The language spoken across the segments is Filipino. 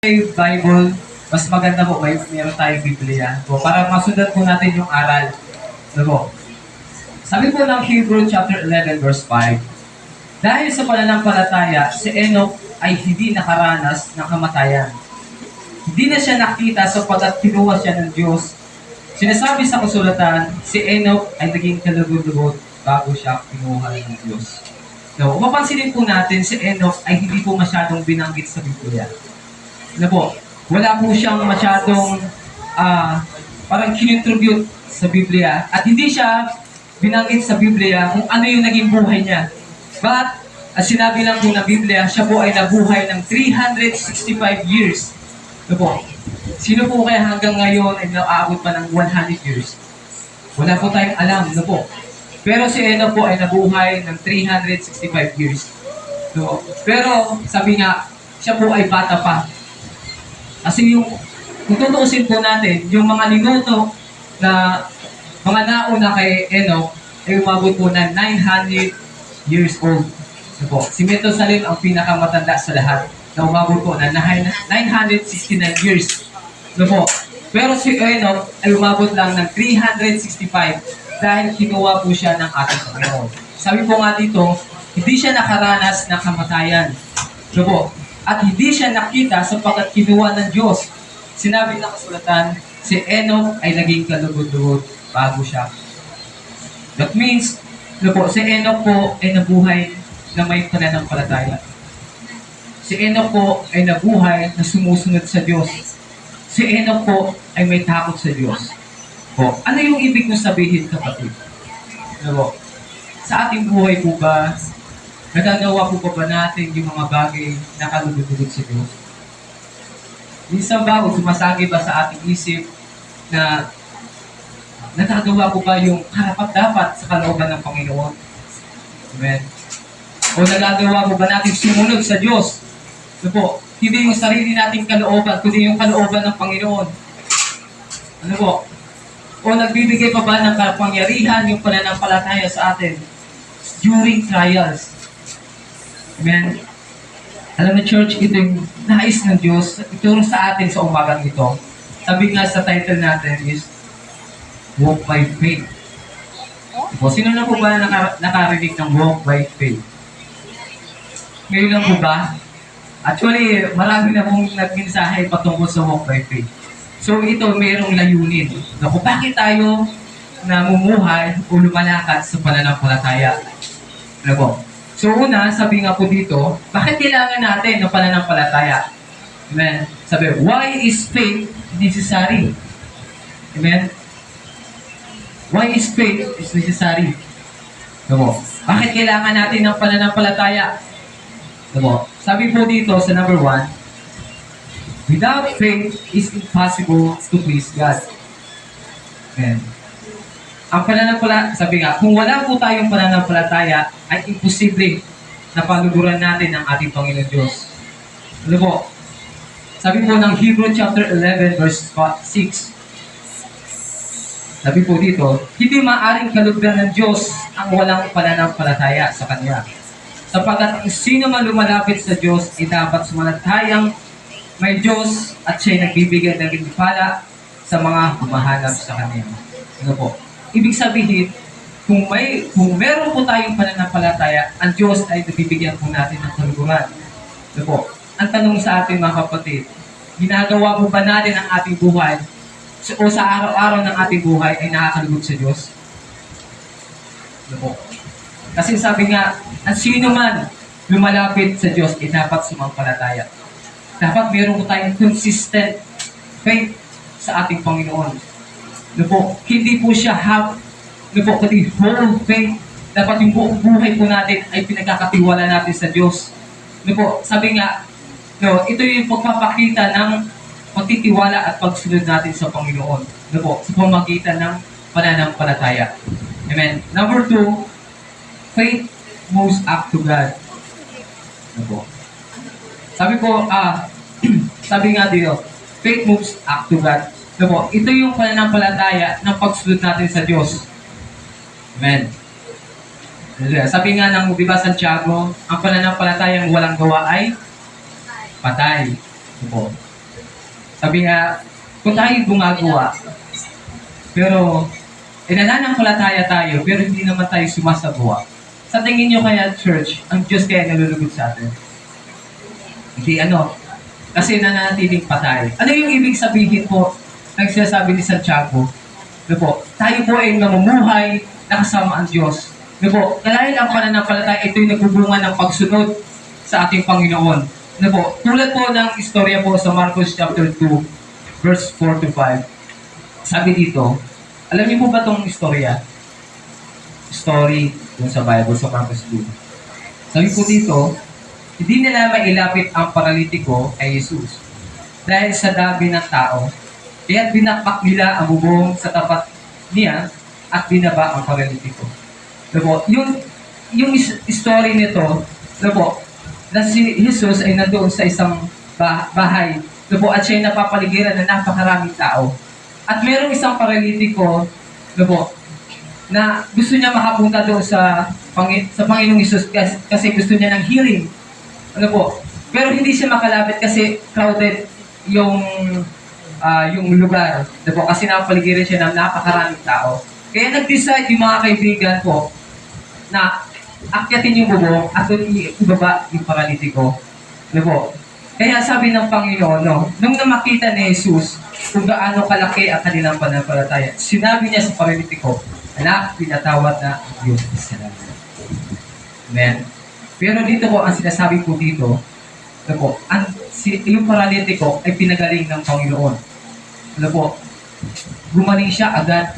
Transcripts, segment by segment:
may Bible, mas maganda po meron tayong Biblia po para masundan po natin yung aral. So po, sabi po ng Hebrew chapter 11 verse 5, dahil sa pananampalataya, si Enoch ay hindi nakaranas ng kamatayan. Hindi na siya nakita sapagkat kinuha siya ng Diyos. Sinasabi sa kasulatan, si Enoch ay naging kalugod-lugod bago siya kinuha ng Diyos. So, mapansinin po natin, si Enoch ay hindi po masyadong binanggit sa Biblia. Na po, wala po siyang masyadong parang kinontribute sa Biblia at hindi siya binanggit sa Biblia kung ano yung naging buhay niya. But, sinabi lang po ng Biblia, siya po ay nabuhay ng 365 years. Na po, sino po kaya hanggang ngayon ay naaabot pa ng 100 years? Wala po tayong alam, na po. Pero si Enoch po ay nabuhay ng 365 years. So, pero sabi nga, siya po ay bata pa. Kasi kung tutuusin po natin, yung mga minuto na mga nauna kay Enoch ay umabot po ng 900 years old. So po, si Methuselah ang pinakamatanda sa lahat na umabot po ng 969 years. So po, pero si Enoch ay umabot lang ng 365 dahil kinuha po siya ng ating Panginoon. Sabi po nga dito, hindi siya nakaranas ng kamatayan. So po, at hindi siya nakita sapagkat kinuha ng Diyos. Sinabi ng kasulatan, si Enoch ay naging kalugod-lugod bago siya. That means, po, si Enoch po ay nabuhay na may pananampalataya. Si Enoch po ay nabuhay na sumusunod sa Diyos. Si Enoch po ay may takot sa Diyos. Po, ano yung ibig kong sabihin, kapatid? Po, sa ating buhay po ba, nagagawa po ba natin yung mga bagay na kalugod-lugod sa Diyos? Minsan ba o sumasagi ba sa ating isip na nagagawa ko ba yung karapat-dapat sa kalooban ng Panginoon? Amen. O nagagawa ko ba natin sumunod sa Diyos? Ano po, hindi yung sarili nating kalooban, kundi yung kalooban ng Panginoon. Ano po? O nagbibigay pa ba ng kapangyarihan yung pananampalataya sa atin during trials? Amen. Alam mo, church, ito yung nais ng Diyos ituro sa atin sa umagang ito. Sabi nga sa title natin is Walk by Faith. O, sino na po ba nakarinig ng Walk by Faith? Ngayon lang po ba? Actually, marami na pong nagmensahe patungkol sa Walk by Faith. So ito, mayroong layunin. Kung bakit tayo namumuhay o lumalakad sa pananampalataya? Ano po? So una, sabi nga po dito, bakit kailangan natin ng pananampalataya? Amen? Sabi, why is faith necessary? Amen? Why is faith is necessary? Ano po? Bakit kailangan natin ng pananampalataya? Ano po? Sabi po dito sa number 1, without faith, it's impossible to please God. Amen. Ang pananampalataya, sabi nga, kung wala po tayong pananampalataya, ay imposible na paluguran natin ang ating Panginoon Diyos. Ano po? Sabi po ng Hebrew chapter 11 verse 6, sabi po dito, hindi maaring kalugdan ng Diyos ang walang pananampalataya sa Kanya. Sapagkat sino man lumalapit sa Diyos ay dapat sumanatayang may Diyos at siya'y nagbibigay ng ginpala sa mga humahanap sa Kanya. Ano po? Ibig sabihin, kung meron po tayong pananampalataya, ang Diyos ay nabibigyan po natin ng kaluguran. Ano po? Ang tanong sa ating mga kapatid, ginagawa po ba natin ang ating buhay o sa araw-araw ng ating buhay ay nakakalugod sa Diyos? Ano po? Kasi sabi nga, ang sino man lumalapit sa Diyos ay dapat sumampalataya. Dapat meron po tayong consistent faith sa ating Panginoon. No po, hindi po siya kundi whole faith. Dapat yung buong buhay po natin ay pinagkakatiwala natin sa Diyos. No po, sabi nga, ito yung pagpapakita ng pagtitiwala at pagsunod natin sa Panginoon. No po, sa pamagitan ng pananampalataya. Amen. Number 2, faith moves up to God. No po. Sabi po, sabi nga dito, faith moves up to God. So po, ito yung pananampalataya ng pagsunod natin sa Diyos. Amen. Sabi nga ng, di ba, Santiago, ang pananampalatayang walang gawa ay patay. So po, Sabi nga, kung tayo gumagawa, pero nananampalataya tayo, pero hindi naman tayo sumasagawa. Sa tingin nyo kaya, church, ang Diyos kaya nalulugod sa atin? Hindi ano, kasi nananatiling patay. Ano yung ibig sabihin po ng sinasabi ni Santiago? Ano po, tayo po ay namumuhay na kasama ang Diyos. Ano po, dahil ang pananampalataya, ito'y nagbubunga ng pagsunod sa ating Panginoon. Ano po, tulad po ng istorya po sa Marcos chapter 2, verse 4 to 5. Sabi dito, alam niyo po ba itong istorya? Story dun sa Bible, sa Marcos 2. Sabi po dito, hindi nila mailapit ang paralitiko kay Jesus dahil sa dami ng tao. Kaya't binakpak nila ang bubong sa tapat niya at binaba ang paralitiko. Ano po, yung story nito, ano po, na si Jesus ay nandoon sa isang bahay. Ano po, at siya ay napapaligiran ng napakaraming tao. At merong isang paralitiko, ano po, na gusto niya makapunta doon sa Panginoong Jesus kasi gusto niya ng healing. Ano po? Pero hindi siya makalapit kasi crowded yung lugar. Ano po? Kasi napapaligiran siya ng napakaraming tao. Kaya nag-decide yung mga kaibigan po na akyatin yung bubong at doon ibaba yung paralitiko. Ano po? Kaya sabi ng Panginoon, no, nung namakita ni Jesus kung gaano kalaki ang kanilang pananampalataya, sinabi niya sa paralitiko, anak, pinatawad na ang Diyos kasalanan. Amen. Pero dito po, ang sinasabi po dito, ano po, yung paralitiko ay pinagaling ng Panginoon. Ano po, gumaling siya agad.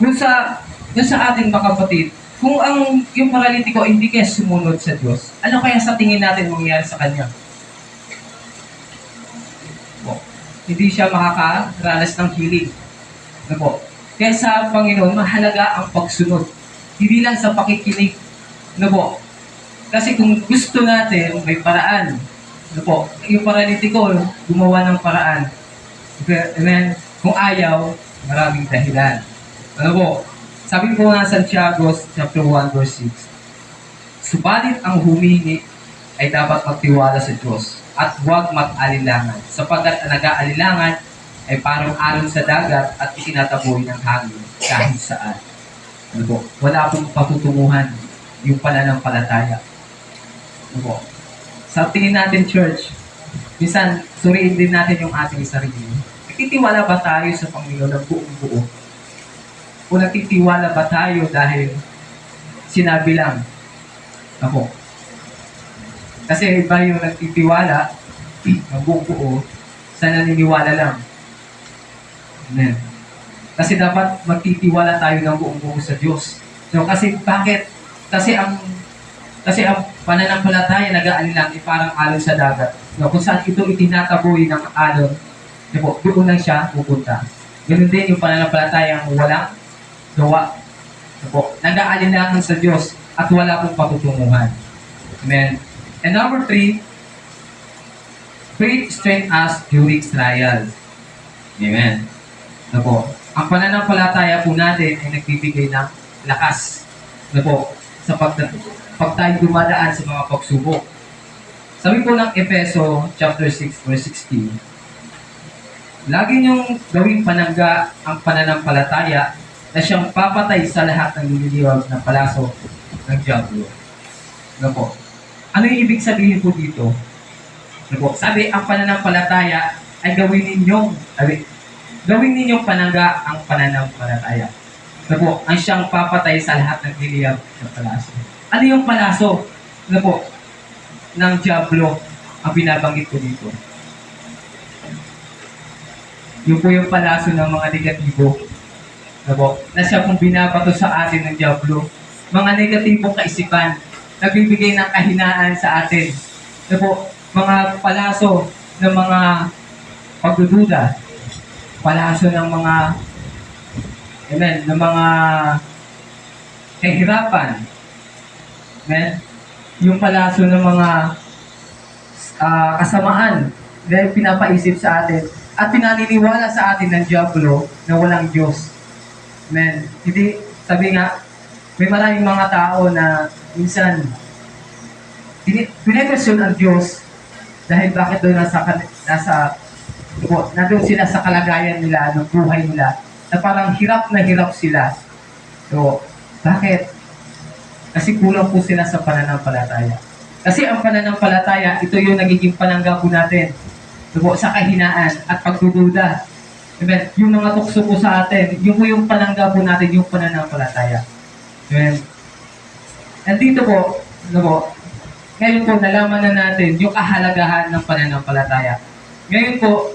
Yung sa ating mga kapatid, kung yung paralitiko hindi kaya sumunod sa Diyos, ano kaya sa tingin natin mangyayari sa kanya? Po, hindi siya makakaranas ng healing. Ano po, kaya sa Panginoon, mahalaga ang pagsunod. Hindi lang sa pakikinig. Ano po, kasi kung gusto natin, may paraan. Ano po, yung paralitiko, gumawa ng paraan. Amen? Kung ayaw, maraming dahilan. Ano po, sabi po nga Santiago chapter 1 verse 6, subalit ang humingi ay dapat magtiwala sa Diyos at huwag mag-alilangan, sapagkat ang nag-aalilangan ay parang alon sa dagat at itinataboy ng hangin kahit saan. Ano po, wala pong patutunguhan yung pananampalataya. Ano po, sa tingin natin, church, minsan, suriin din natin yung ating sarili. Nagtitiwala ba tayo sa Panginoon ng buong buo? O nagtitiwala ba tayo dahil sinabi lang? Ako. Kasi iba yung nagtitiwala ng buong buo sa naniniwala lang. Amen. Kasi dapat magtitiwala tayo ng buong buo sa Diyos. So, kasi bakit? Kasi ang pananampalataya nag-aalilang parang alon sa dagat. No, kung saan ito itinataboy ng alon, doon lang siya pupunta. Ganun din yung pananampalataya ang walang gawa. Nag-aalilangan sa Diyos at wala pong patutunguhan. Amen. And number 3, faith strengthens us during trials. Amen. Ang pananampalataya po natin ay nagbibigay ng lakas. Sa pag tayo dumadaan sa mga pagsubok. Sabi po ng Efeso chapter 6 verse 16, lagi niyong gawing panangga ang pananampalataya na siyang papatay sa lahat ng nililiwag ng palaso ng diablo. Ano yung ibig sabihin po dito? Sabi, ang pananampalataya ay gawin ninyong panangga ang pananampalataya. Ang siyang papatay sa lahat ng nililiwag ng palaso. Ano yung palaso? Ng diablo ang binabanggit ko dito. Yung po yung palaso ng mga negatibo. Na siya pong binabato sa atin ng diablo. Mga negatibong kaisipan, nagbibigay ng kahinaan sa atin. Mga palaso ng mga pagdududa. Palaso ng mga ng mga kahirapan. Amen? Yung palaso ng mga kasamaan na pinapaisip sa atin at pinaniniwala sa atin ng diablo na walang Diyos. Amen. Hindi, sabi nga, may maraming mga tao na minsan pinag-question ang Diyos dahil bakit doon nasa Po, nandun sila sa kalagayan nila, ng buhay nila, na parang hirap na hirap sila. So, bakit? Kasi kulang po sila sa pananampalataya. Kasi ang pananampalataya, ito yung nagiging panangga po natin. So, po, sa kahinaan at pagdududa. Amen. Yung mga tukso po sa atin, yung po yung panangga po natin, yung pananampalataya. Amen. And dito po, ano po, ngayon po, nalaman na natin yung kahalagahan ng pananampalataya. Ngayon po,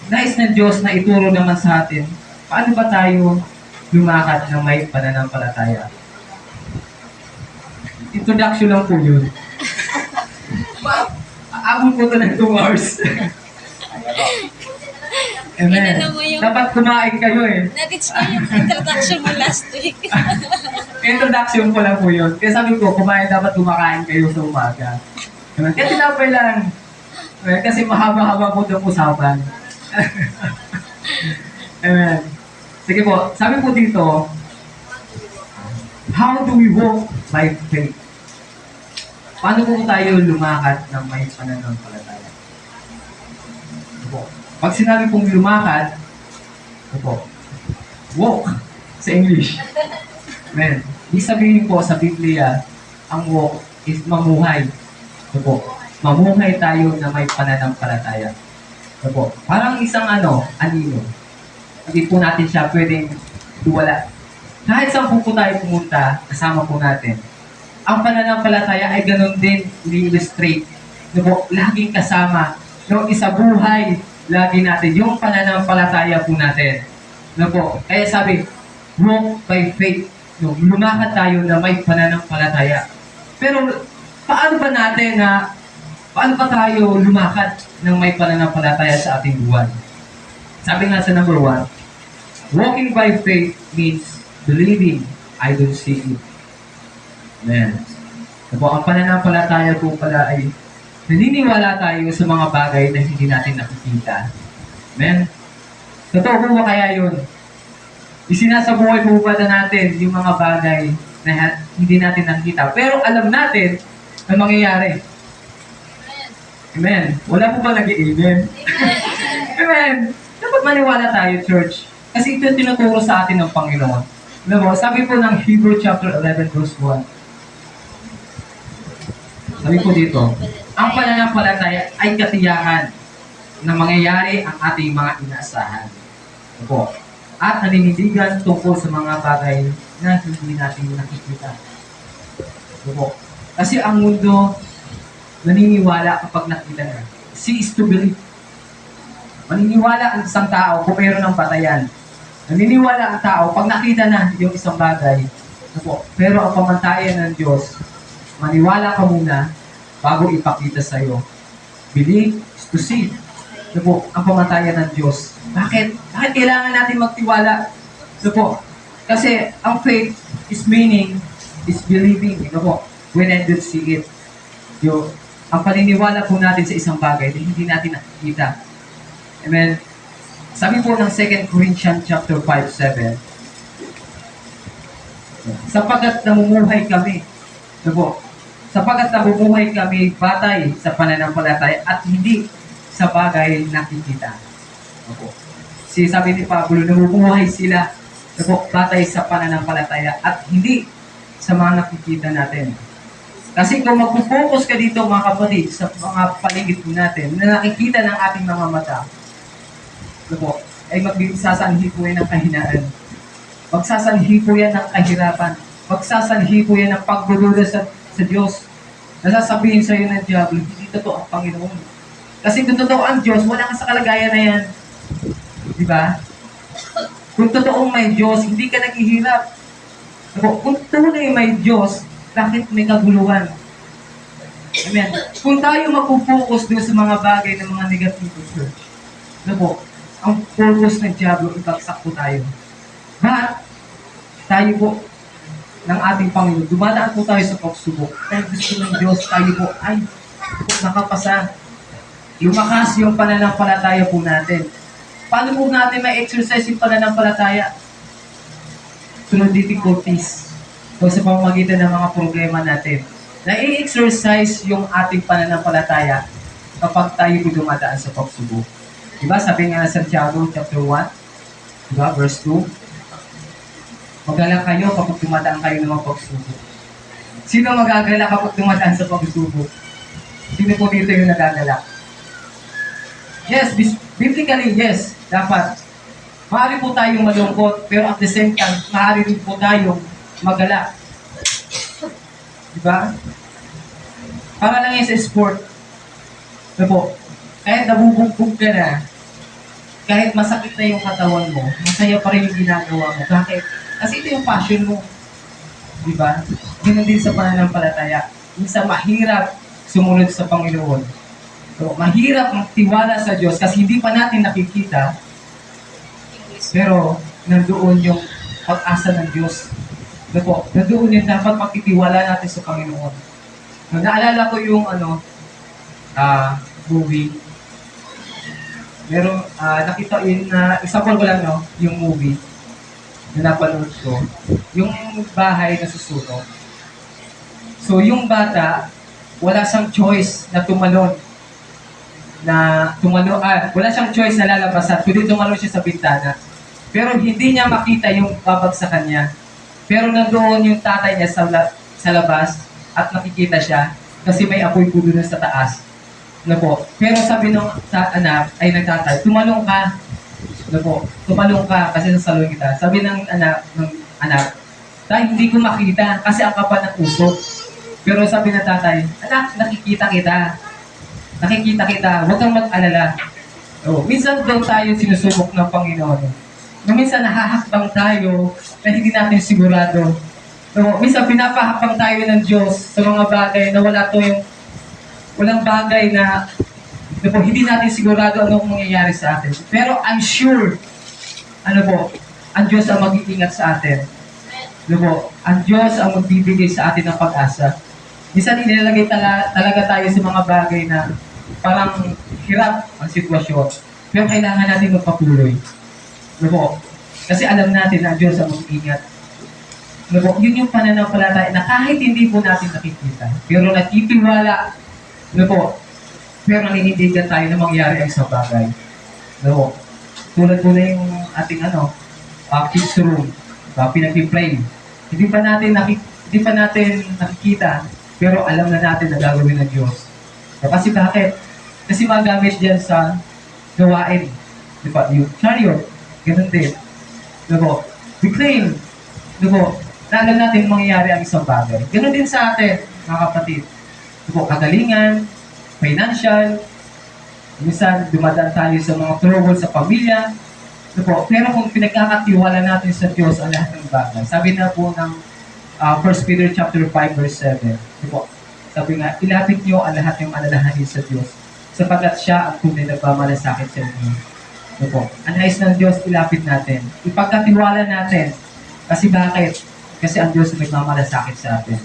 nais ng Diyos na ituro naman sa atin, paano ba tayo lumakad ng may pananampalataya? Introduction lang po yun. Abot po ito ng 2 hours. Amen. Inano mo yung- Dapat kumain kayo eh. Na-teach ko yung introduction mo last week. Introduction ko lang po yun. Kaya sabi ko, dapat kumakain kayo sa umaga. Amen. Kaya tinapay lang. Amen. Kasi mahaba-haba po itong usapan. Amen. Sige po, sabi po dito, how do we walk by faith? Paano po tayo lumakad ng may pananampalataya? Ito po. Pag sinabi pong lumakad, ito po, walk sa English. Amen. Ibig sabihin po sa Biblia, ang walk is mamuhay. Ito po, mamuhay tayo na may pananampalataya. Ito po, parang isang anino. Hindi po natin siya pwedeng iwala. Kahit saan po tayo pumunta, kasama po natin. Ang pananampalataya ay ganun din i-illustrate. Ito po, laging kasama. Yung isa buhay, lagi natin. Yung pananampalataya po natin. Ito po, kaya sabi, walk by faith. No, lumakad tayo na may pananampalataya. Pero paano ba tayo lumakad ng may pananampalataya sa ating buwan? Sabi nga sa number 1, walking by faith means believing I don't see it. Amen. So, ang pananampalataya po pala ay naniniwala tayo sa mga bagay na hindi natin nakikita. Amen. Totoo po ba kaya yun? Isinasabuhay po ba natin yung mga bagay na hindi natin nakikita? Pero alam natin na mangyayari. Amen. Wala po ba nag-i-amen? Amen. Dapat maniwala tayo, church. Kasi ito yung tinuturo sa atin ng Panginoon. Alam mo, sabi po ng Hebrew chapter 11 verse 1. Sabi po dito, ang pananampalataya ay katiyakan na mangyayari ang ating mga inaasahan. Ito po. At naninindigan tungkol sa mga bagay na hindi natin nakikita. Ito po. Kasi ang mundo naniniwala kapag nakita na. See is to believe. Maniniwala ang isang tao kung mayroon ng batayan. Naniniwala ang tao pag nakita na yung isang bagay. Ito po. Pero ang pamantayan ng Diyos, maniwala ka muna bago ipakita sa iyo. Believe is to see. Ito po, ang pamantayan ng Diyos. Bakit? Bakit kailangan natin magtiwala? Ito po. Kasi ang faith is meaning, is believing. Ito po, when I don't see it. Ang paniniwala po natin sa isang bagay na hindi natin nakikita. Amen. Sabi po ng 2 Corinthians chapter 5:7. Sapagkat namumuhay kami. Ito po. Sapagkat namumuhay kami batay sa pananampalataya at hindi sa bagay nakikita. Ito po. Sabi ni Pablo, namumuhay sila. Ito po, batay sa pananampalataya at hindi sa mga nakikita natin. Kasi kung magpo-focus ka dito mga kapatid sa mga paligid natin na nakikita ng ating mga mata, ito po, ay magsasanhi po yan ng kahinaan. Magsasanhi po yan ng kahirapan. Magsasanhi po yan ng pagdududa sa Diyos. Nasasabihin sa iyo ng Diablo, hindi totoo ang Panginoon. Kasi kung totoo ang Diyos, wala ka sa kalagayan na yan. Di ba? Kung totoong may Diyos, hindi ka naghihirap. Kung tunay may Diyos, bakit may kaguluhan? Amen. Kung tayo mag-focus doon sa mga bagay ng mga negatibo, church, ano po, ang focus ng Diablo, ibagsak po tayo. But, tayo po, ng ating Panginoon, dumadaan po tayo sa pagsubok. Pero gusto ng Diyos, tayo po, ay, nakapasa. Lumakas yung pananampalataya po natin. Paano po natin ma-exercise yung pananampalataya? Through difficulties. O sa pamamagitan ng mga problema natin. Na i-exercise yung ating pananampalataya kapag tayo dumadaan sa pagsubok. Diba? Sabi nga sa Santiago chapter 1, diba? Verse 2, mag-alala kayo kapag dumadaan kayo ng mga pagsubok. Sino magagala kapag dumadaan sa pagsubok? Sino po dito yung nagagala? Yes, biblically, yes, dapat. Maaari po tayong malungkot, pero at the same time, maaari rin po tayong magala. Diba? Para lang yan sa sport. Diba po? Kahit nabubugbog ka na, kahit masakit na yung katawan mo, masaya pa rin yung ginagawa mo. Bakit? Kasi ito yung passion mo. Diba? Ganun din sa pananampalataya. Minsan mahirap sumunod sa Panginoon. So, mahirap magtiwala sa Diyos kasi hindi pa natin nakikita, pero nandoon yung pag-asa ng Diyos. Diba? Nandoon yung dapat magtitiwala natin sa Panginoon. So, naalala ko yung movie. Meron, nakita yun na, example ko lang, no, yung movie na napanood ko. Yung bahay na susunog. So, yung bata, wala siyang choice na tumalon. Wala siyang choice na lalabasan, kundi tumalon siya sa bintana. Pero hindi niya makita yung babagsakan niya. Pero nandoon yung tatay niya sa labas at nakikita siya kasi may apoy po doon sa taas. No po. Pero sabi nung nagtatay, tumalong ka. No po. Tumalong ka kasi sasalong kita. Sabi ng anak, tay, hindi ko makita kasi ang kapal ng usok. Pero sabi ng tatay, anak, nakikita kita. Nakikita kita. Huwag kang mag-alala. Oh, minsan daw tayo sinusubok ng Panginoon. No, minsan nahahakbang tayo na hindi natin sigurado. No, minsan pinapahakbang tayo ng Diyos sa mga bagay na walang bagay na hindi natin sigurado anong mangyayari sa atin. Pero I'm sure, ang Diyos ang mag-iingat sa atin. Ang Diyos ang magbibigay sa atin ng pag-asa. Minsan inilalagay talaga tayo sa mga bagay na parang hirap ang sitwasyon. Pero kailangan natin magpatuloy. Kasi alam natin na ang Diyos ang mag-iingat. Yun yung pananampalataya na kahit hindi po natin nakikita, pero nagtitiwala, pero naninindigan tayo na mangyari ang isang bagay. Tulad po na yung ating kids room, pinag-pray. Hindi pa natin nakikita, pero alam na natin na gagawin ng Diyos. Kasi bakit? Kasi magamit dyan sa gawain. Yung chariot, ganun din. We claim, na alam natin mangyayari ang isang bagay. Ganun din sa atin, mga kapatid. Kagalingan, financial, minsan dumadaan tayo sa mga trouble sa pamilya. Pero kung pinagkakatiwala natin sa Diyos ang lahat ng bagay, sabi na po ng 1 Peter chapter 5 verse 7, sabi nga, ilapit niyo ang lahat ng alalahanin sa Diyos, sapagkat siya ang tunay na pamalasakit sa inyo. Ang nais ng Diyos, ilapit natin. Ipagkatiwala natin. Kasi bakit? Kasi ang Diyos may mamalasakit sa atin.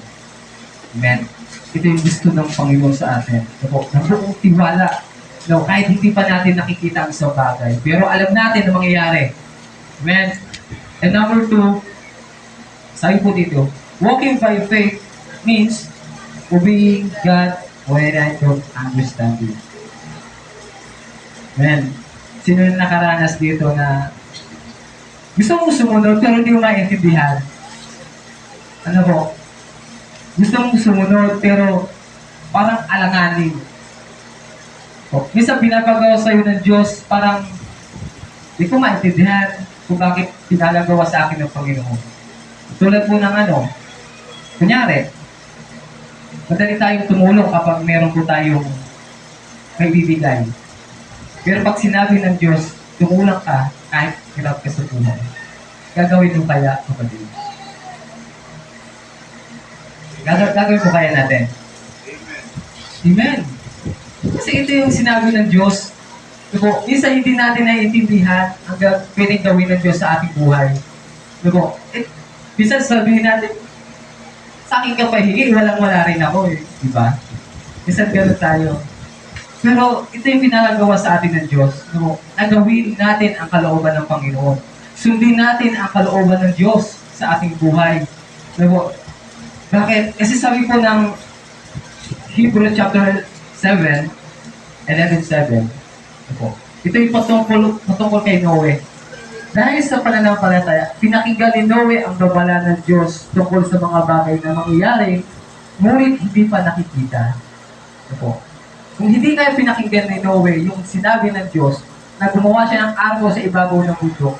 Amen. Ito yung gusto ng Panginoon sa atin. Nabuong tiwala. Kahit hindi pa natin nakikita ang isang bagay. Pero alam natin na mangyayari. Amen. And number 2, sabi po dito, walking by faith means obeying God when I don't understand it. Amen. Sino na nakaranas dito na gusto mong sumunod pero hindi mo maintindihan? Gusto mong sumunod pero parang alanganin. Minsan pinapagawa sa'yo ng Diyos parang hindi ko maintindihan kung bakit pinalagawa sa akin ng Panginoon. Tulad po ng kunyari, madali tayong tumulong kapag meron po tayong may bibigay. Pero pag sinabi ng Diyos, tumulong ka kahit hirap ka sa buhay. Gagawin mo kaya, kapatid? Gagawin mo kaya natin? Amen. Kasi ito yung sinabi ng Diyos. Minsan hindi natin naiintindihan ang pwedeng gawin ng Diyos sa ating buhay. Minsan sabihin natin, sa akin ka pahingi, walang-wala rin ako eh. Diba? Minsan gano'n tayo. Pero ito yung pinagagawa sa atin ng Diyos. Nagawin natin ang kalooban ng Panginoon. Sundin natin ang kalooban ng Diyos sa ating buhay. Bakit? Kasi sabi po ng Hebrew chapter 7, 11:7. Ito po. Ito yung patungkol kay Noe. Dahil sa pananampalataya, pinakinggan ni Noe ang babala ng Diyos tungkol sa mga bagay na mangyayari, ngunit hindi pa nakikita. Ito po. Kung hindi kayo pinakinggan ni Noe yung sinabi ng Diyos na gumawa siya ng arko sa ibabaw ng bundok,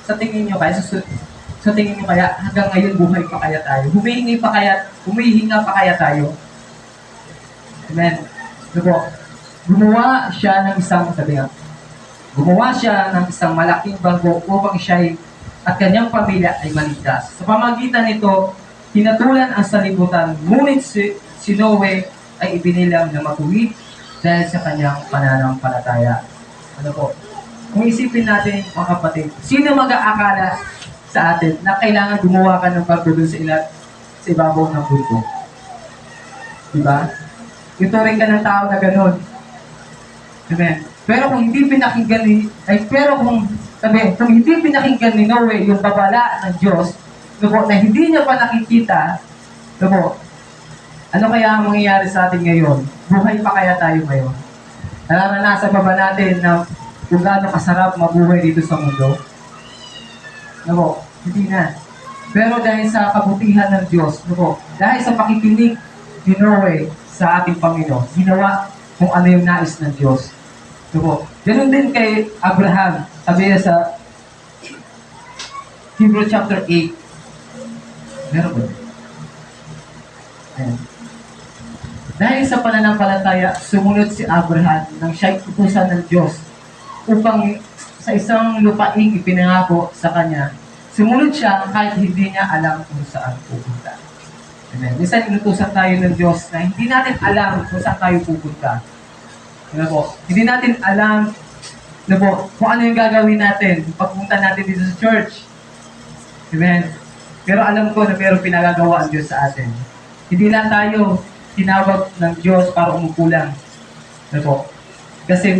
sa tingin nyo kaya hanggang ngayon buhay pa kaya tayo? Humihinga pa kaya tayo? Amen. Ito po. Gumawa siya ng isang malaking bangko upang siya at kanyang pamilya ay maligtas. Sa pamagitan nito, hinatulan ang salibutan, ngunit si Noe ay ibinilang na matuwid dahil sa kanyang pananampalataya. Ano po? Kung isipin natin, mga kapatid, sino mag-aakala sa atin na kailangan gumawa ka ng bangko dun sa ibabaw ng bundok? Diba? Ituring ka ng tao na ganun. Amen. Pero kung hindi pinakinggan ni Noe yung babala ng Diyos, na hindi niya pa nakikita, ano kaya ang mangyayari sa atin ngayon? Buhay pa kaya tayo ngayon? Nararanasan pa ba natin na kung gaano kasarap mabuhay dito sa mundo? Hindi na. Pero dahil sa kabutihan ng Diyos, dahil sa pakikinig ni Noe sa ating Panginoon, ginawa kung ano yung nais ng Diyos. Ganun din kay Abraham. Sabi niya sa Hebrews chapter 8. Meron ba? Ayan. Dahil sa pananampalataya, sumunod si Abraham nang siya'y utusan ng Diyos upang sa isang lupaing ipinangako sa kanya. Sumunod siya kahit hindi niya alam kung saan pupunta. Amen. Minsan inutusan tayo ng Diyos na hindi natin alam kung saan tayo pupunta. Hindi natin alam kung ano yung gagawin natin pagpunta natin dito sa church. Amen. Pero alam ko na mayroong pinagagawa ang Diyos sa atin. Hindi lang tayo tinawag ng Diyos para umupo lang. Kasi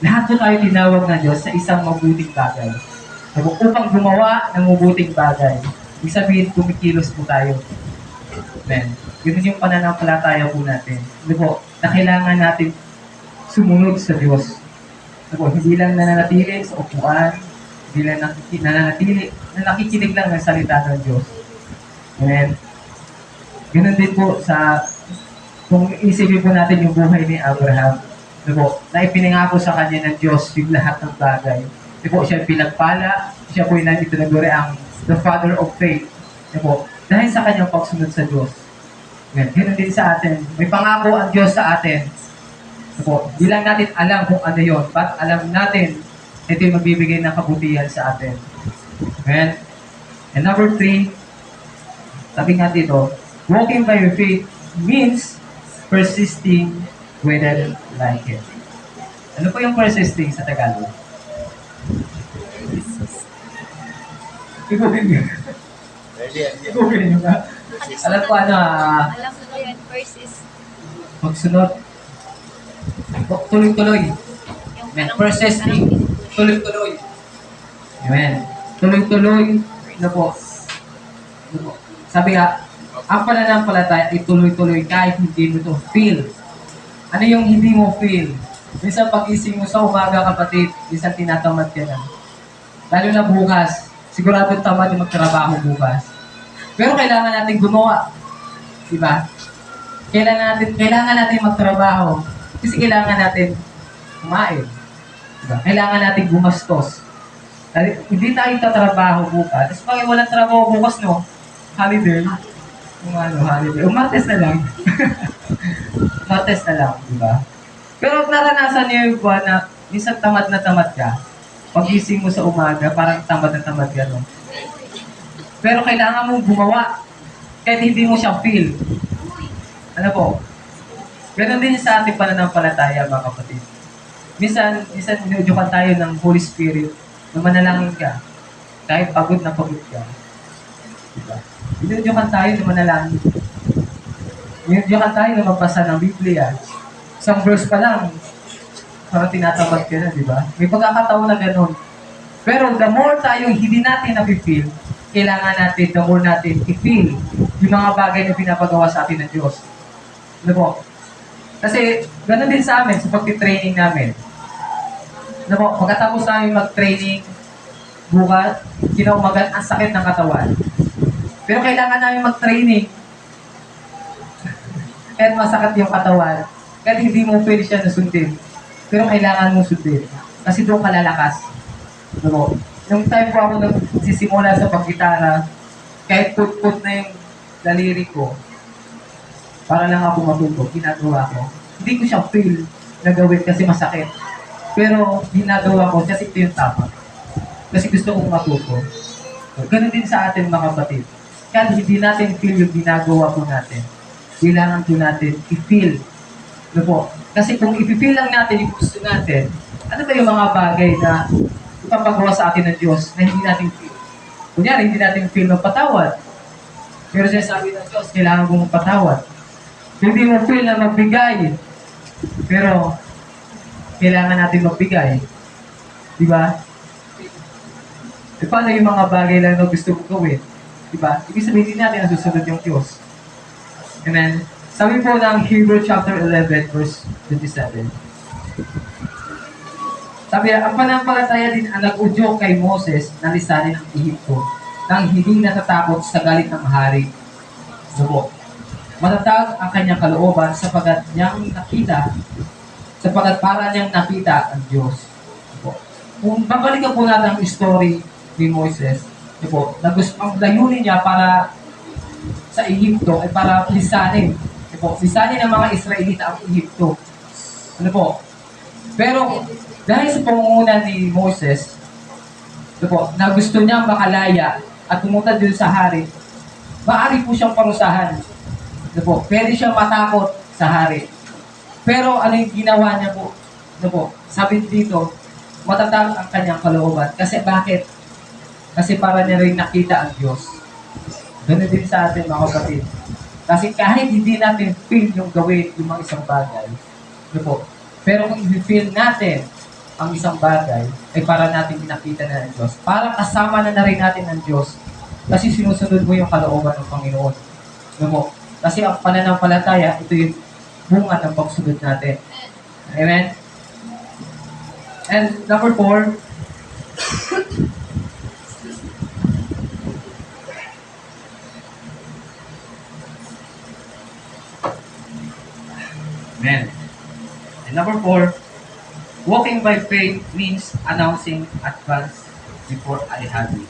lahat po tayo tinawag ng Diyos sa isang mabuting bagay. Upang gumawa ng mabuting bagay. Ibig sabihin, kumikilos po tayo. Amen. Yun yung pananampalataya po natin. Na kailangan natin sumunod sa Diyos. Hindi lang nananatili sa upuan, hindi lang nananatili, nakikinig lang ng salita ng Diyos. Amen. Ganun din po kung isipin po natin yung buhay ni Abraham, na ipinangako sa kanya ng Diyos yung lahat ng bagay. Siya pinagpala, siya po yung itinaguri ang the father of faith. Dahil sa kanyang pagsunod sa Diyos. Amen. Ganun din sa atin. May pangako ang Diyos sa atin. Di lang natin alam kung ano yun, but alam natin ito yung magbibigay ng kabutihan sa atin. Amen. And number 3, sabi nga dito, walking by faith means persisting whether like it. Ano po yung persisting sa Tagalog? Iguhin nyo. Iguhin nyo nga. Alam ko Alam ko yan, persist. magsunod. Tuloy-tuloy. Amen. Persisting. Tuloy-tuloy. Amen. Tuloy-tuloy. Sabi nga, ang pananampalataya ay tuloy-tuloy kahit hindi mo ito feel. Ano yung hindi mo feel? Minsan pag-ising mo sa umaga, kapatid, minsan tinatamad ka na. Lalo na bukas. Sigurado tamad yung magtrabaho bukas. Pero kailangan natin gumawa. Diba? Kailangan natin magtrabaho. Kasi kailangan natin kumain. Diba? Kailangan natin gumastos. Hindi tayo tatrabaho bukas. Tapos pag walang trabaho bukas, holiday. Holiday. Martes na lang. Martes na lang, diba? Pero naranasan niyo yung buwan na minsan tamad na tamad ka. Pag-gising mo sa umaga, parang tamad na tamad ka, Pero kailangan mong gumawa. Kahit hindi mo siya feel. Ano po? Ganon din sa ating pananampalataya, mga kapatid. Minsan inuudyukan tayo ng Holy Spirit na manalangin ka. Kahit pagod na pagod ka. Diba? Inuudyukan tayo na manalangin. Inuudyukan tayo na magbasa ng Biblia. Isang verse pa lang, parang tinatamad ka na, di ba? May pagkakataon na ganon. Pero the more tayong hindi natin napipil, kailangan natin, the more natin i-feel yung mga bagay na pinapagawa sa atin ng Diyos. Ano po? Kasi Ganon din sa amin, sa pag-training namin. Ano po, pagkatapos namin mag-training, bukas, kinaumagan, ang sakit ng katawan. Pero kailangan namin mag-training. Kahit masakit yung katawan, kahit hindi mo pwede siya nasundin, pero kailangan mo sundin. Kasi doon ka lalakas. Ano po, yung time po ako nagsisimula sa paggitara, kahit put-put na yung daliri ko, para lang ako matuto, ginagawa ko. Hindi ko siya feel na gawin kasi masakit. Pero ginagawa ko kasi ito yung tama. Kasi gusto kong matuto. Ganun din sa atin mga kapatid. Kaya hindi natin feel yung ginagawa po natin. Kailangan po natin i-feel. Ano po? Kasi kung i-feel lang natin yung gusto natin, ano ba yung mga bagay na ipapagawa sa atin ng Diyos na hindi natin feel? Kunyari, hindi natin feel magpatawad. Pero sinasabi ng Diyos, kailangan mong magpatawad. Hindi mo feel na magbigay. Pero, kailangan natin magbigay. Di ba? E paano yung mga bagay lang na gusto mong gawin? Di ba? Ibig sabihin din natin na susunod yung Diyos. Amen? Sabi po ng Hebrew chapter 11 verse 27. Sabi, ang panampalataya din ang nag-udyok kay Moses na lisanin ang Ehipto nang hindi natatakot sa galit ng hari. Ano matatag ang kanyang kalooban sapagat para niyang nakita ang Diyos. Kung babalikan po natin ang story ni Moises, ang layunin niya para sa Ehipto ay para lisanin. Lisanin ng mga Israelita ang Ehipto. Ano po? Pero dahil sa pangunguna ni Moses, na gusto niyang makalaya at pumunta din sa hari, maaari po siyang parusahan. Pwede siyang matakot sa hari. Pero ano yung ginawa niya po? Sabi dito, matatag ang kanyang kalooban. Kasi bakit? Kasi para niya rin nakita ang Diyos. Ganun din sa atin mga kapatid. Kasi kahit hindi natin feel yung gawin yung mga isang bagay, pero kung i-feel natin ang isang bagay, ay para natin nakita na ng Diyos. Para kasama na rin natin ang Diyos. Kasi sinusunod mo yung kalooban ng Panginoon. Kasi ang pananampalataya, ito yung bunga ng pagsunod natin. Amen? And number 4, Amen. And number 4, walking by faith means announcing advance before I have it.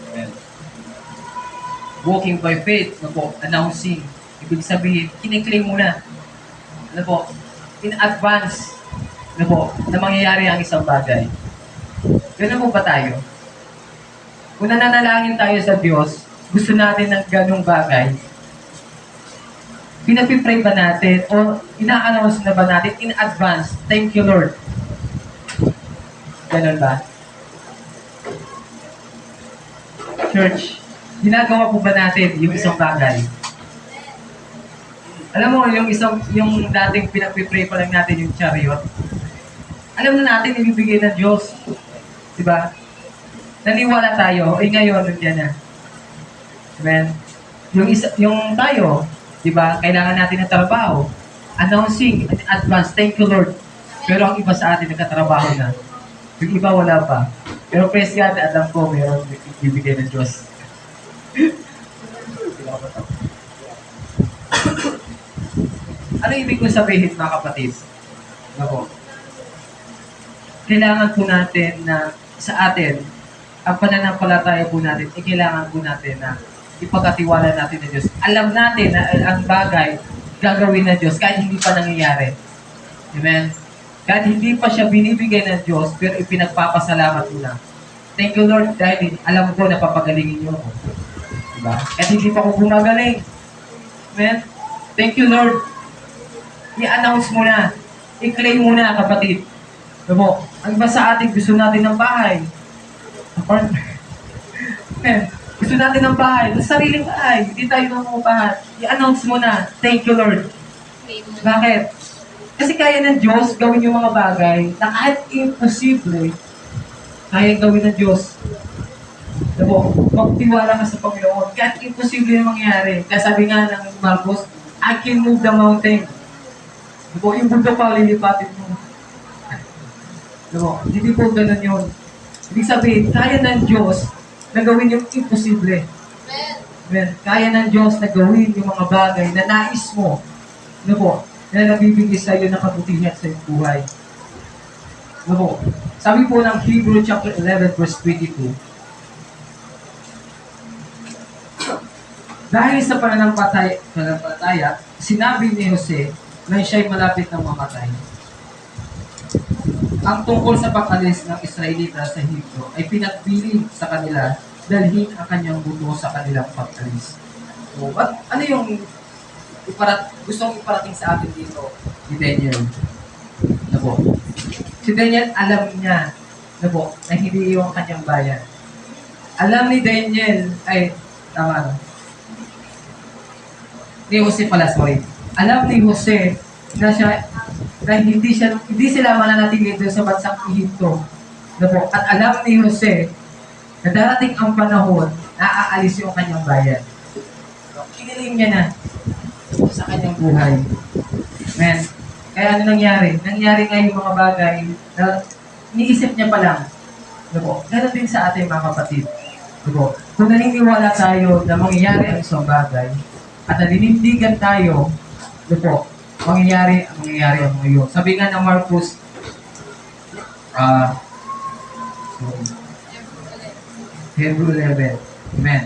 Amen. Walking by faith, announcing. Ibig sabihin, kiniklaim mo na. In advance, na mangyayari ang isang bagay. Ganun po ba tayo? Kung nananalangin tayo sa Diyos, gusto natin ng ganung bagay, pinapipray ba natin o ina-announce na ba natin in advance, thank you Lord. Ganun ba? Church, ginagawa po ba natin yung isang bagay? Alam mo, yung dating pinapipray pa lang natin yung chariot, alam na natin ibibigay ng Diyos. Diba? Naniwala tayo, ngayon, nandiyan na. Amen? Yung tayo, diba, kailangan natin ng trabaho. Announcing in advance, thank you Lord. Pero ang iba sa atin, nagkatrabaho na. Yung iba wala pa. Pero praise God, alam ko, mayroong ibibigay ng Diyos. Ano ibig kong sabihin mga kapatid? Kailangan po natin na sa atin, ang pananampalataya po natin, kailangan po natin na ipagkatiwala natin ng Diyos. Alam natin na ang bagay gagawin ng Diyos kahit hindi pa nangyayari. Amen? Kahit hindi pa siya binibigay ng Diyos, pero ipinagpapasalamat mo na. Thank you Lord dahil alam ko na papagalingin niyo ako. Diba? Kahit hindi pa ako gumagaling. Amen? Thank you Lord. I-announce mo na. I-claim mo na kapatid. Diba? Ang iba sa atin, gusto natin ng bahay. Amen? Gusto natin ng bahay. Sa sariling bahay. Hindi tayo mamupahan. I-announce mo na. Thank you Lord. Bakit? Kasi kaya ng Diyos gawin yung mga bagay na kahit imposible, kaya gawin ng Diyos. Diba? Magtiwala ka sa Panginoon. Kahit imposible yung mangyari. Kaya sabi nga ng Marcos, I can move the mountain. Ano po, yung bundok pa, lilipatin mo. Ano po, hindi po ganun yun. Ibig sabihin, kaya ng Diyos na gawin yung imposible. Amen. Kaya ng Diyos na gawin yung mga bagay na nais mo. Ano po, na nabibigay sa iyo ng kabutihan sa iyong buhay. Ano po, sabi po ng Hebrew chapter 11 verse 22, dahil sa pananampalataya, sinabi ni Jose na siya'y malapit ng mamatay. Ang tungkol sa pag-alis ng Israelita sa Hipro ay pinagpili sa kanila dalhin ang kanyang buto sa kanilang pag-alis. So, ano yung gustong iparating sa atin dito ni Daniel? Ano po? Si Daniel, alam niya na hindi yung kanyang bayan. Alam ni Daniel, tama no? Ni Jose pala, sorry. Alam ni Jose na hindi sila mananatili doon sa bansang Ehipto. At alam ni Jose na darating ang panahon na aalis yung kanyang bayan. Kiniling niya na sa kanyang buhay. Amen. Kaya ano nangyari? Nangyari nga yung mga bagay na iniisip niya pa lang. Ganon din sa ating mga kapatid. Kung naniniwala tayo na mangyayari ang isang bagay, at naninindigan tayo, mangyayari ang ngayon. Sabi nga ng Marcos, Hebrew 11. Amen.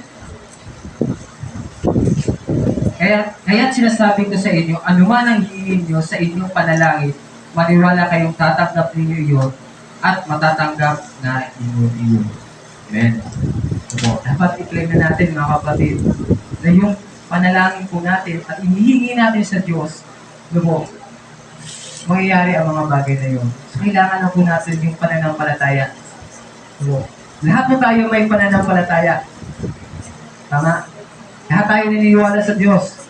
Kaya sinasabi ko sa inyo, anuman ang hingin nyo sa inyong panalangin, maniwala kayong tatanggap ninyo iyon at matatanggap na iyon. Amen. Dapat i-claim na natin mga kapatid na yung panalangin po natin at inihingi natin sa Diyos, mangyayari ang mga bagay na yun. So, kailangan na po natin yung pananampalataya. Lahat po tayo may pananampalataya. Tama? Lahat tayo naniniwala sa Diyos.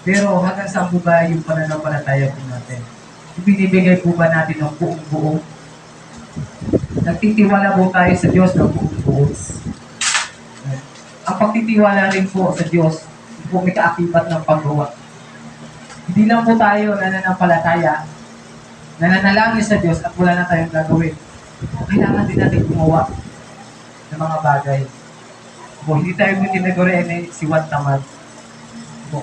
Pero hanggang saan po ba yung pananampalataya po natin? Ibinibigay po ba natin ng buong-buong? Nagtitiwala po tayo sa Diyos ng buong-buong. Ang pagtitiwala rin po sa Diyos, po may kaakibat ng paggawa. Hindi lang po tayo nananampalataya, nananalangin sa Diyos at wala na tayong gagawin. Kailangan din natin gumawa ng mga bagay. Hindi tayo tinagore si Juan Tamad.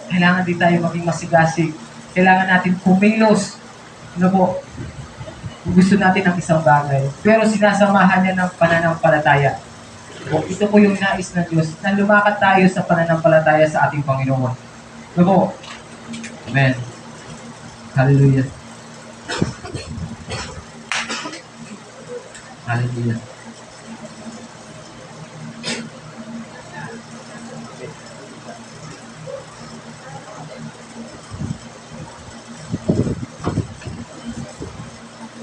Kailangan din tayo maging masigasig. Kailangan natin kumilos. Kung gusto natin ng isang bagay. Pero sinasamahan niya ng pananampalataya. Ito po yung nais ng Diyos na lumakad tayo sa pananampalataya sa ating Panginoon. Amen. Hallelujah. Hallelujah.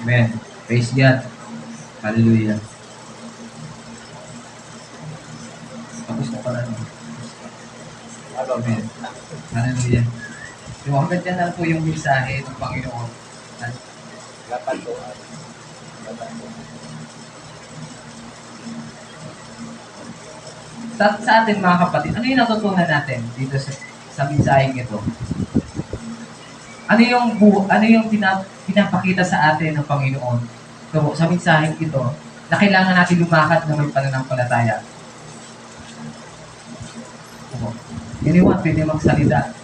Amen. Praise God. Hallelujah. Tapos na pala. Amen. Hallelujah. So, hanggang dyan lang po yung mensahe ng Panginoon. Sa atin mga kapatid, ano yung natutunan natin dito sa mensaheng ito? Ano yung pinapakita sa atin ng Panginoon? So, sa mensaheng ito, na kailangan natin lumakad na may pananampalataya. Anyone pwede magsalita?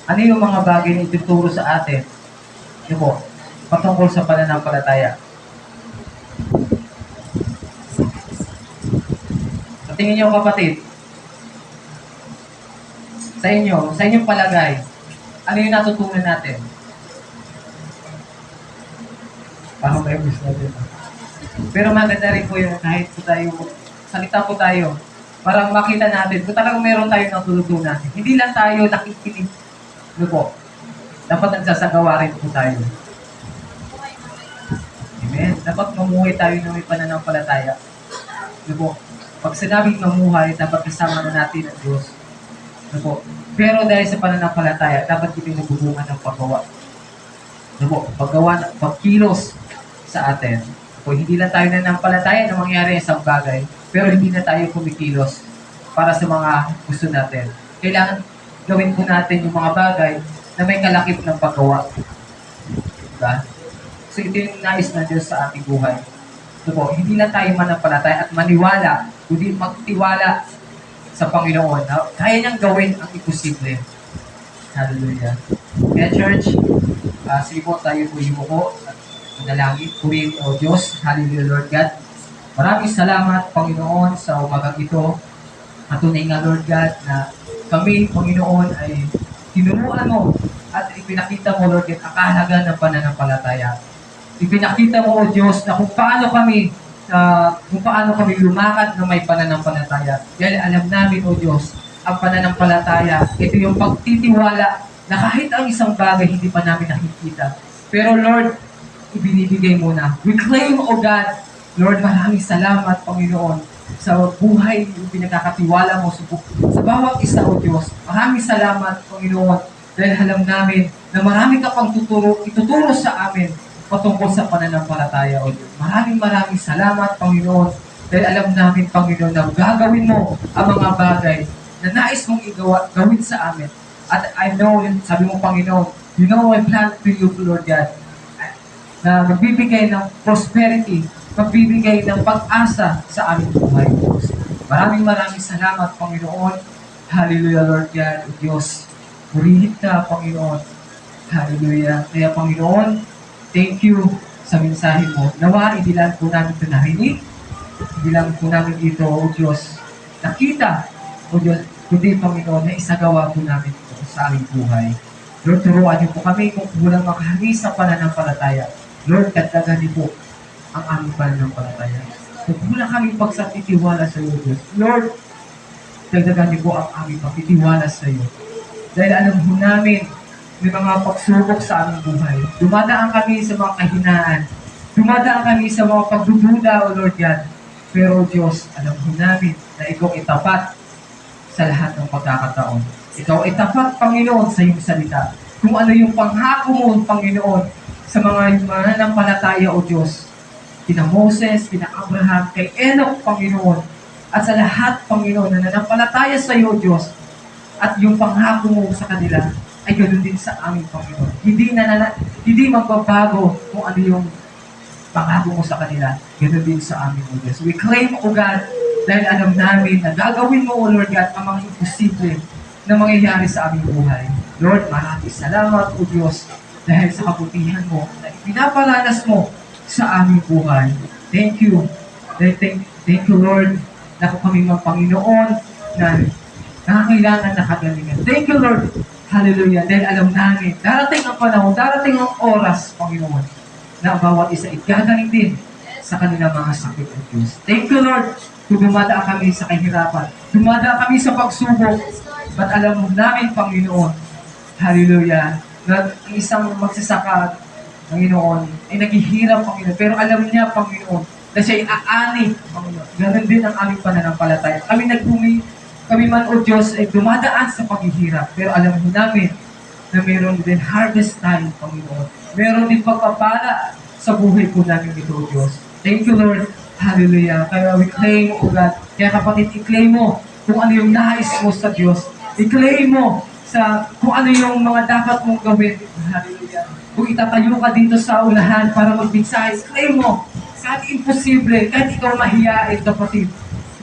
Ano yung mga bagay na ituturo sa atin? Patungkol sa pananampalataya. Sa tingin niyo kapatid, sa inyong palagay, ano yung natutunan natin? Parang may gusto natin. Pero maganda rin po yung kahit po tayo, salita po tayo, parang makita natin kung talagang meron tayong natutunan. Hindi lang tayo nakikinig. Dapat nagsasagawa rin po tayo. Amen. Dapat mamuhay tayo na may pananampalataya. Pag sinabing mamuhay, dapat kasama na natin ang Diyos. Pero dahil sa pananampalataya, dapat ito nabubungan ng paggawa. Pagkilos sa atin. Hindi lang tayo nanampalataya na mangyari isang bagay, pero hindi na tayo kumikilos para sa mga gusto natin. Kailangan gawin po natin yung mga bagay na may kalakip ng paggawa. Diba? So ito yung nais na Diyos sa ating buhay. So po, hindi na tayo manampalataya at maniwala, kundi magtiwala sa Panginoon na kaya niyang gawin ang imposible. Hallelujah. Kaya church, sige po, tayo po yumuko at manalangin. Purihin o Diyos. Hallelujah, Lord God. Maraming salamat, Panginoon, sa umagang ito. Patunay nga, Lord God, na kami, Panginoon, ay tinuruan mo at ipinakita mo, Lord God, ang kahalaga ng pananampalataya. Ipinakita mo, O Diyos, na kung paano kami lumakad na may pananampalataya. Dahil alam namin, O Diyos, ang pananampalataya, ito yung pagtitiwala na kahit ang isang bagay hindi pa namin nakikita. Pero Lord, ibinibigay mo na. We claim, O God, Lord, maraming salamat, Panginoon, sa buhay yung pinagkakatiwala mo sa bawat isa, O Diyos. Maraming salamat, Panginoon, dahil alam namin na marami ka pang ituturo sa amin patungkol sa pananampalataya, O Diyos. Maraming salamat, Panginoon, dahil alam namin, Panginoon, na gagawin mo ang mga bagay na nais mong gawin sa amin. At I know, sabi mo, Panginoon, you know my plan to you, Lord God, na magbibigay ng prosperity, magbibigay ng pag-asa sa aming buhay, Diyos. Maraming salamat, Panginoon. Hallelujah, Lord God, O Diyos. Purihin ka, Panginoon. Hallelujah. Kaya, Panginoon, thank you sa mensahe mo. Nawa, hindi lang po namin ito narinig. Hindi lang po namin ito, O Diyos, nakita, O Diyos, kundi, Panginoon, na isagawa po namin ito sa aming buhay. Lord, turuan niyo po kami kung kulang makahangis sa pananampalataya. Lord, katagan niyo po ang aming pananampalataya. Kung kulang kami pagsatitiwala sa iyo, Diyos. Lord, dagdagan niyo po ang aming pagtitiwala sa iyo. Dahil alam mo namin, may mga pagsubok sa aming buhay. Dumadaan kami sa mga kahinaan. Dumadaan kami sa mga pagdududa, O Lord God. Pero Diyos, alam mo namin na ikaw itapat sa lahat ng pagkakataon. Ikaw itapat, Panginoon, sa iyong salita. Kung ano yung panghako mo, Panginoon, sa mga mananampalataya, O Diyos. Kina Moses, kina Abraham, kay Enoch, Panginoon, at sa lahat, Panginoon, na nanampalataya sa iyo, Diyos, at yung panghako mo sa kanila, ay ganoon din sa aming Panginoon. Hindi magbabago kung ano yung pangako mo sa kanila, ganoon din sa aming, O Diyos. We claim, O God, dahil alam namin na gagawin mo, O Lord God, ang mga imposible na mangyayari sa aming buhay. Lord, maraming salamat, O Diyos, dahil sa kabutihan mo na pinaparanas mo sa aming buhay. Thank you. Thank you, Lord, na kung kami mga Panginoon na nakakailangan na kagalingan. Thank you, Lord. Hallelujah. Dahil alam namin, darating ang panahon, darating ang oras, Panginoon, na ang bawat isa igagaling din sa kanilang mga sakit at Diyos. Thank you, Lord, kung dumadaan kami sa kahirapan, dumadaan kami sa pagsubok, but alam mo namin, Panginoon, hallelujah, na ang isang magsasaka, Panginoon, ay naghihirap, Panginoon, pero alam niya, Panginoon, na siya ay aani, Panginoon. Ganon din ang aming pananampalataya. Kami man, O Diyos, ay dumadaan sa paghihirap, pero alam mo namin na meron din harvest time, Panginoon. Meron din pagpapala sa buhay po namin ito, O Diyos. Thank you, Lord. Hallelujah. Kaya we claim, O God. Kaya kapatid, i-claim mo kung ano yung nais mo sa Diyos. I-claim mo kung ano yung mga dapat mong gawin. Hallelujah. Kung itatayo ka dito sa unahan para magbigsahe, claim mo. Kahit imposible, kahit ikaw mahiyain, kapatid.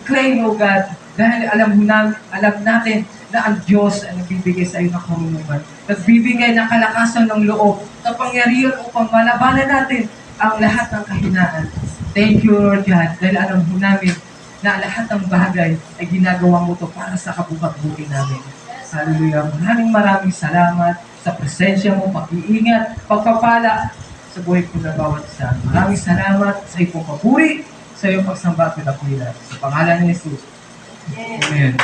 Claim, O God. Dahil alam natin na ang Diyos ay nagbibigay sa iyo ng karunungan. Nagbibigay ng kalakasan ng loob, kapangyarihan upang malabanan natin ang lahat ng kahinaan. Thank you, Lord God, dahil alam mo namin na lahat ng bagay ay ginagawa mo to para sa kabuhat-buti namin. Hallelujah. Maraming salamat sa presensya mo, pag-iingat, pagpapala sa buhay ko na bawat isa. Maraming salamat sa iyong papuri, sa iyong pagsamba at pinakulila. Sa pangalan ni Jesus. Amen.